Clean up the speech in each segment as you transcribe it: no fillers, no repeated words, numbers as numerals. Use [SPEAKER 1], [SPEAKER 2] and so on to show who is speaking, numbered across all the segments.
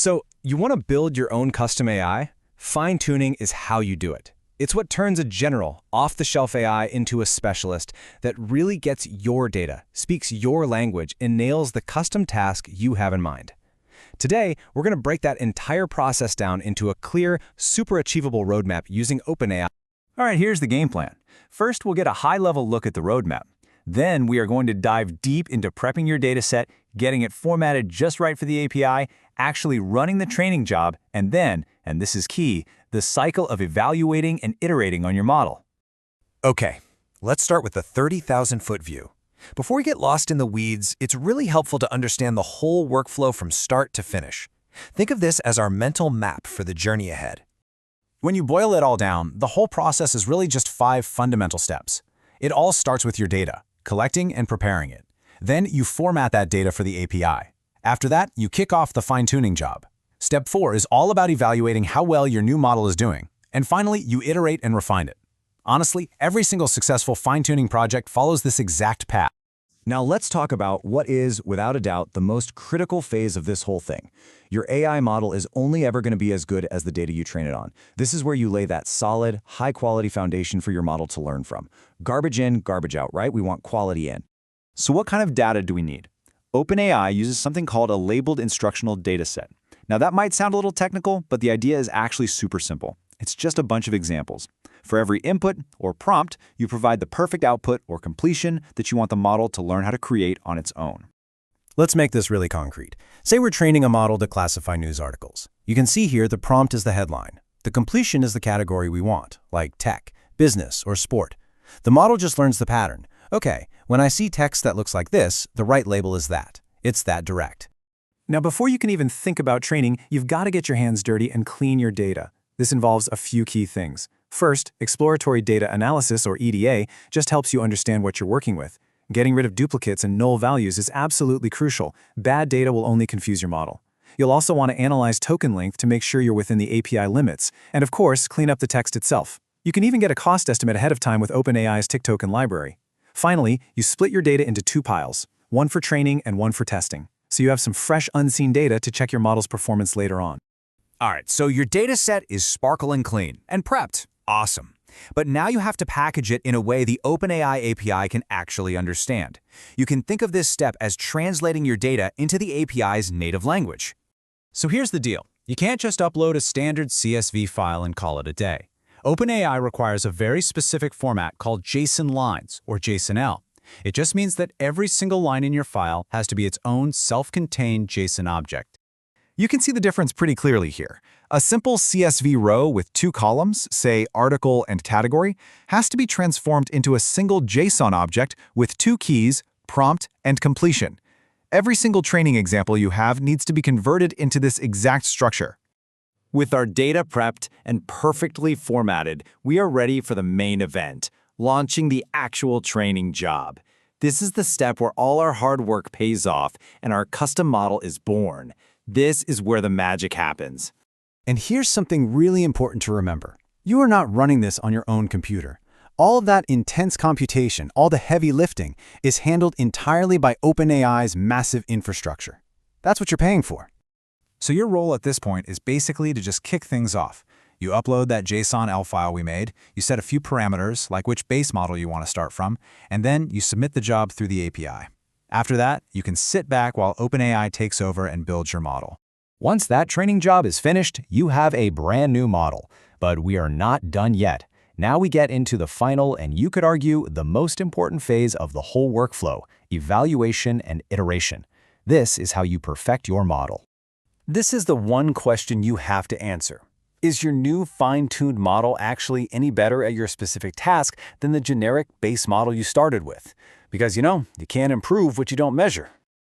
[SPEAKER 1] So, you want to build your own custom AI? Fine-tuning is how you do it. It's what turns a general, off-the-shelf AI into a specialist that really gets your data, speaks your language, and nails the custom task you have in mind. Today, we're going to break that entire process down into a clear, super achievable roadmap using OpenAI.
[SPEAKER 2] All right, here's the game plan. First, we'll get a high-level look at the roadmap. Then, we are going to dive deep into prepping your dataset, getting it formatted just right for the API, actually running the training job, and then, and this is key, the cycle of evaluating and iterating on your model.
[SPEAKER 3] Okay, let's start with the 30,000-foot view. Before we get lost in the weeds, it's really helpful to understand the whole workflow from start to finish. Think of this as our mental map for the journey ahead.
[SPEAKER 2] When you boil it all down, the whole process is really just 5 fundamental steps. It all starts with your data, collecting and preparing it. Then you format that data for the API. After that, you kick off the fine-tuning job. Step 4 is all about evaluating how well your new model is doing. And finally, you iterate and refine it. Honestly, every single successful fine-tuning project follows this exact path.
[SPEAKER 4] Now let's talk about what is, without a doubt, the most critical phase of this whole thing. Your AI model is only ever going to be as good as the data you train it on. This is where you lay that solid, high-quality foundation for your model to learn from. Garbage in, garbage out, right? We want quality in.
[SPEAKER 2] So what kind of data do we need? OpenAI uses something called a labeled instructional dataset. Now that might sound a little technical, but the idea is actually super simple. It's just a bunch of examples. For every input or prompt, you provide the perfect output or completion that you want the model to learn how to create on its own.
[SPEAKER 1] Let's make this really concrete. Say we're training a model to classify news articles. You can see here the prompt is the headline. The completion is the category we want, like tech, business, or sport. The model just learns the pattern. Okay, when I see text that looks like this, the right label is that. It's that direct.
[SPEAKER 5] Now, before you can even think about training, you've got to get your hands dirty and clean your data. This involves a few key things. First, Exploratory Data Analysis, or EDA, just helps you understand what you're working with. Getting rid of duplicates and null values is absolutely crucial. Bad data will only confuse your model. You'll also want to analyze token length to make sure you're within the API limits, and of course, clean up the text itself. You can even get a cost estimate ahead of time with OpenAI's tick token library. Finally, you split your data into 2 piles, one for training and one for testing, so you have some fresh, unseen data to check your model's performance later on.
[SPEAKER 3] All right, so your data set is sparkling clean and prepped. Awesome. But now you have to package it in a way the OpenAI API can actually understand. You can think of this step as translating your data into the API's native language.
[SPEAKER 2] So here's the deal. You can't just upload a standard CSV file and call it a day. OpenAI requires a very specific format called JSON lines, or JSONL. It just means that every single line in your file has to be its own self-contained JSON object. You can see the difference pretty clearly here. A simple CSV row with 2 columns, say article and category, has to be transformed into a single JSON object with 2 keys, prompt and completion. Every single training example you have needs to be converted into this exact structure.
[SPEAKER 4] With our data prepped and perfectly formatted, we are ready for the main event, launching the actual training job. This is the step where all our hard work pays off and our custom model is born. This is where the magic happens.
[SPEAKER 1] And here's something really important to remember. You are not running this on your own computer. All of that intense computation, all the heavy lifting, is handled entirely by OpenAI's massive infrastructure. That's what you're paying for.
[SPEAKER 2] So your role at this point is basically to just kick things off. You upload that JSONL file we made, you set a few parameters, like which base model you want to start from, and then you submit the job through the API. After that, you can sit back while OpenAI takes over and builds your model.
[SPEAKER 6] Once that training job is finished, you have a brand new model. But we are not done yet. Now we get into the final, and you could argue, the most important phase of the whole workflow, evaluation and iteration. This is how you perfect your model.
[SPEAKER 1] This is the one question you have to answer. Is your new fine-tuned model actually any better at your specific task than the generic base model you started with? Because, you can't improve what you don't measure.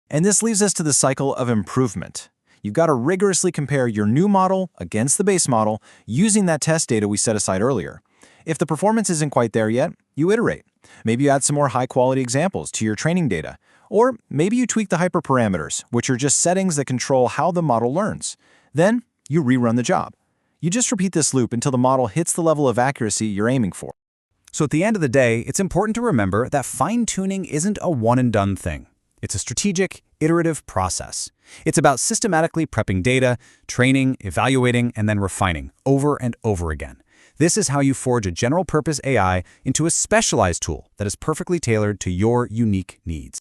[SPEAKER 2] And this leads us to the cycle of improvement. You've got to rigorously compare your new model against the base model using that test data we set aside earlier. If the performance isn't quite there yet, you iterate. Maybe you add some more high-quality examples to your training data. Or maybe you tweak the hyperparameters, which are just settings that control how the model learns. Then you rerun the job. You just repeat this loop until the model hits the level of accuracy you're aiming for.
[SPEAKER 1] So at the end of the day, it's important to remember that fine-tuning isn't a one-and-done thing. It's a strategic, iterative process. It's about systematically prepping data, training, evaluating, and then refining over and over again. This is how you forge a general-purpose AI into a specialized tool that is perfectly tailored to your unique needs.